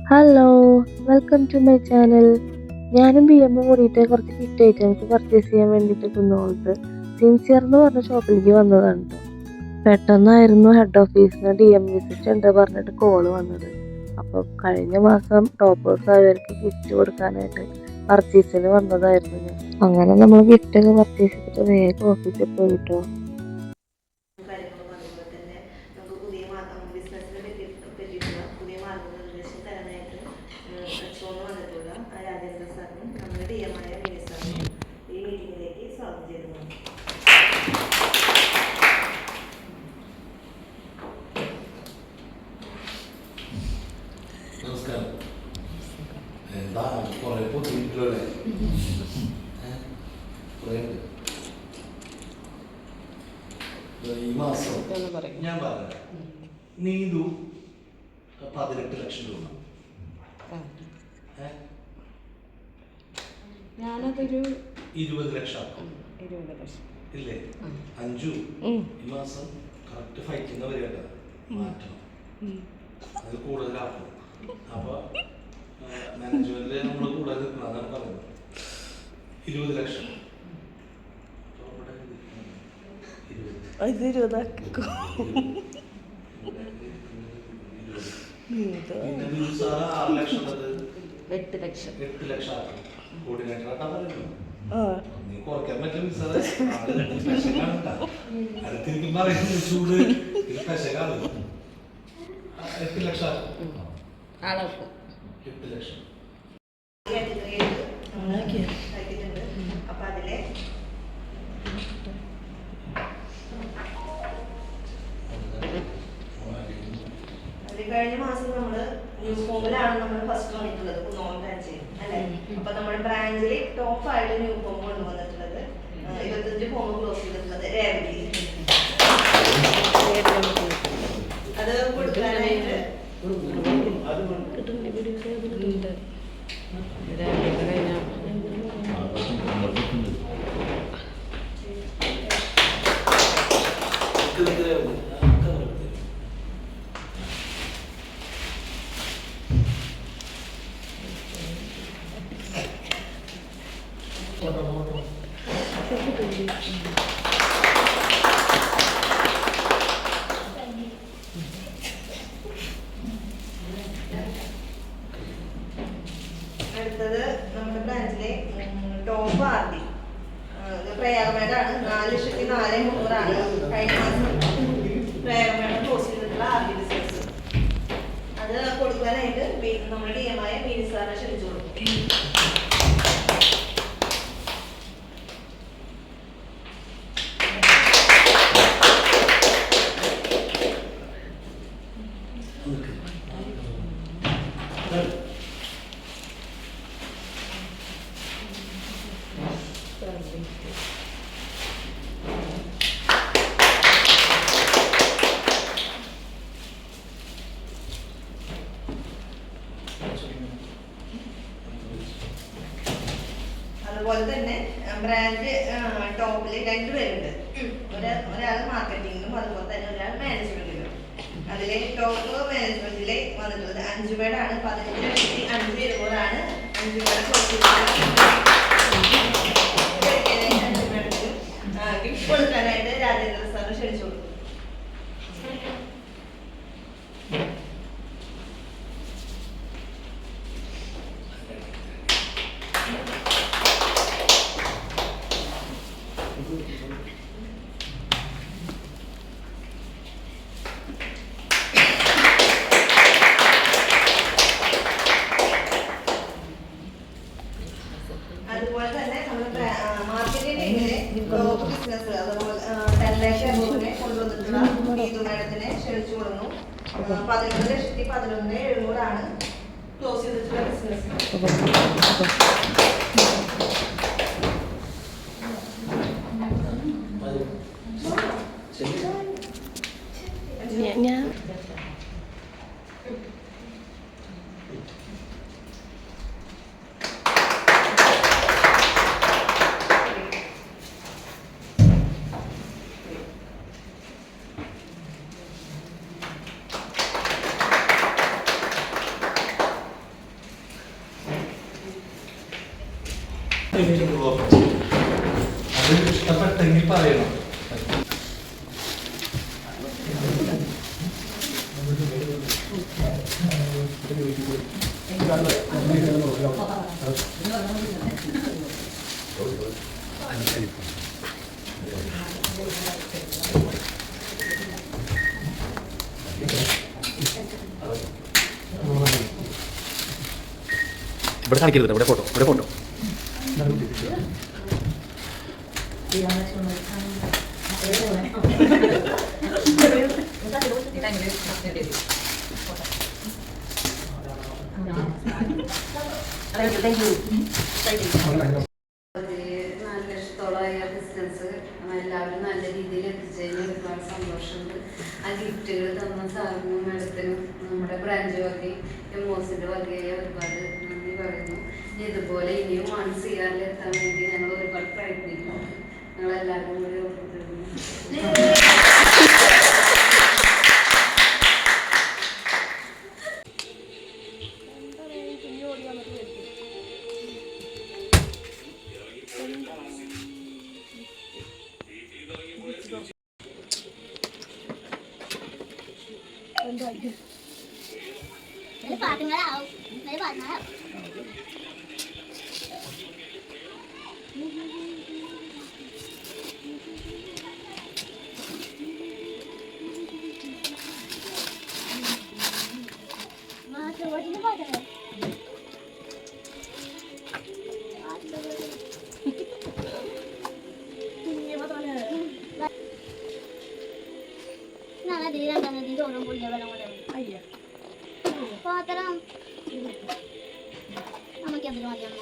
Hello, welcome to my channel. ഞാനും B എമ്മും കൂടിയിട്ട് കുറച്ച് ഗിഫ്റ്റ് ഐറ്റംസ് പർച്ചേസ് ചെയ്യാൻ വേണ്ടിയിട്ട് കുന്നോളത്ത് സിൻസിയർ എന്ന് പറഞ്ഞ ഷോപ്പിലേക്ക് വന്നതാണ് കേട്ടോ. പെട്ടെന്നായിരുന്നു ഹെഡ് ഓഫീസിന് ഡി എം വിസിറ്റ് ഉണ്ട് പറഞ്ഞിട്ട് കോള് വന്നത്. അപ്പോൾ കഴിഞ്ഞ മാസം ടോപ്പേഴ്സ് ആയവർക്ക് ഗിഫ്റ്റ് കൊടുക്കാനായിട്ട് പർച്ചേസിന് വന്നതായിരുന്നു ഞാൻ. അങ്ങനെ നമ്മൾ ഗിഫ്റ്റ് ഒക്കെ പർച്ചേസ് ചെയ്തിട്ട് വേഗം ഓഫീസിൽ പോയി കേട്ടോ. നമസ്കാരം. എന്താ കുറെ പൊട്ടിയിട്ടില്ലേ? ഈ മാസം ഞാൻ പറഞ്ഞു നീതു 18 ലക്ഷം രൂപ. ഞാനതൊരു 20 ലക്ഷം ആക്കും. 20 ലക്ഷം ഇല്ലേ? അഞ്ചു ഈ മാസം കറക്റ്റ് ഫൈറ്റിങ് വരിക മാറ്റണം, അത് കൂടുതലാക്കണം. അപ്പൊ മാനേജ്മെന്റിൽ നമ്മൾ കൂടുതൽ നിൽക്കണം, അതാണ് പറയുന്നത്. 20 ലക്ഷം ഇത് 20 പിന്നെ 6 ലക്ഷം, 8 ലക്ഷം 8 ലക്ഷം ആക്കും. കോർഡിനേറ്ററായിട്ടാ പറയുന്നത്. ആ നീ കുറയ്ക്കാൻ പറ്റും സാറേ, അടുത്തിരിക്കും പറയുന്നത് ചൂട് പെശകാണ്. 8 ലക്ഷം ആക്കും. ആളാക്കും 8 ലക്ഷം. അപ്പൊ അതിലെ കഴിഞ്ഞ മാസം നമ്മള് ന്യൂ ഫോമിലാണ് നമ്മൾ ഫസ്റ്റ് വന്നിട്ടുള്ളത്, കുന്നോളം ബ്രാഞ്ചിൽ അല്ലെ. അപ്പൊ നമ്മുടെ ബ്രാഞ്ചിൽ ടോപ്പ് ആയിട്ട് ന്യൂ ഫോം കൊണ്ടുവന്നിട്ടുള്ളത് 25 ഫോം ക്ലോസ് ചെയ്തിട്ടുള്ളത് രേവതി. അത് കൊടുക്കാനായിട്ട് അടുത്തത് നമ്മുടെ ബ്രാഞ്ചിലെ ടോപ്പ് ആർഡി പ്രയാഗമേടാണ്. 4,04,300 കഴിഞ്ഞ മാസം പ്രയാഗമേട പോസ്റ്റ് ചെയ്തിട്ടുള്ള ആർഡി ബിസിനസ്. അത് കൊടുക്കാനായിട്ട് നമ്മുടെ ഡി എം ആയ മീനി സാറിനെ ക്ഷണിച്ചു കൊടുക്കും. അതുപോലെ തന്നെ ബ്രാൻഡ് ടോപ്പിൽ 2 പേരുണ്ട്. ഒരാൾ മാർക്കറ്റിംഗിലും അതുപോലെ തന്നെ ഒരാൾ മാനേജ്മെന്റിലും. അതിലെ ടോപ്പ് മാനേജ്മെന്റിലെ വന്നിട്ടുള്ളത് അഞ്ചുമേടാണ്. 15,05,200 അഞ്ചുമേടെ ഗിഫ്റ്റ് കൊടുക്കാനായിട്ട് രാജേന്ദ്ര സാറിന് ക്ഷണിച്ചു കൊടുക്കും. അതുപോലെ തന്നെ നമ്മുടെ മാർക്കറ്റിംഗ് ടീമിലെ ടോപ്പ് ബിസിനസ് അതുപോലെ 10 ലക്ഷം കൊണ്ടുവന്നിട്ടുള്ള നീതു മാഡത്തിനെ ക്ഷണിച്ചു കൊടുക്കുന്നു. 11,11,700 ക്ലോസ് ചെയ്തിട്ടുള്ള ബിസിനസ്. ഞാൻ അത് ഇഷ്ടപ്പെട്ടെങ്കിൽ പറയണം. ഇവിടെ കാണിക്കരുത്, ഇവിടെ ഫോട്ടോ, ഇവിടെ ഫോട്ടോ. ലക്ഷത്തോളമായ ബിസിനസ് എല്ലാവരും നല്ല രീതിയിൽ എത്തിച്ചതിന് ഒരുപാട് സന്തോഷമുണ്ട്. ആ ഗിഫ്റ്റുകൾ തന്ന സാറിനും മാഡത്തിനും നമ്മുടെ ബ്രാഞ്ച് വകയും എംഒസിന്റെ വകയായി ഒരുപാട് നന്ദി പറയുന്നു. ഇതുപോലെ ഇനിയും 1 CR എത്താൻ വേണ്ടി ഞങ്ങൾ ഒരുപാട് പ്രയത്നിക്കും. ഞങ്ങളെല്ലാവരും കൂടി ഒപ്പിട്ടിരുന്നു. പാത്രം നമുക്ക് എന്തിനു മതിയാണ്